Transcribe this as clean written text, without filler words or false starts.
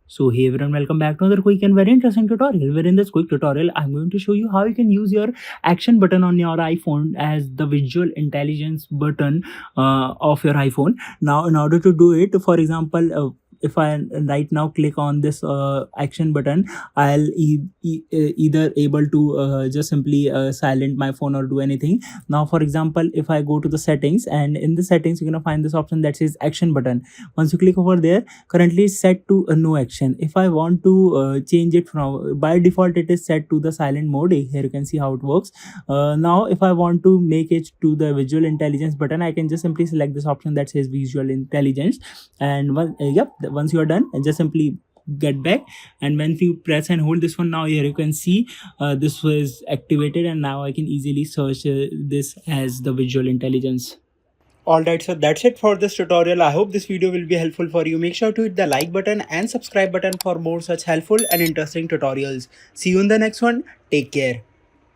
So hey everyone, welcome back to another quick and very interesting tutorial. Where in this quick tutorial, I'm going to show you how you can use your action button on your iPhone as the visual intelligence button of your iPhone. Now, in order to do it, for example, if I right now click on this action button, I'll either able to just simply silent my phone or do anything. Now, for example, if I go to the settings, and in the settings, you're gonna find this option that says action button. Once you click over there, currently it's set to no action. If I want to change it, from by default it is set to the silent mode. Here you can see how it works. Now if I want to make it to the visual intelligence button, I can just simply select this option that says visual intelligence, and once you are done, and just simply get back. And when you press and hold this one, now here you can see this was activated, and now I can easily search this as the visual intelligence. Alright, so that's it for this tutorial. I hope this video will be helpful for you. Make sure to hit the like button and subscribe button for more such helpful and interesting tutorials. See you in the next one. Take care.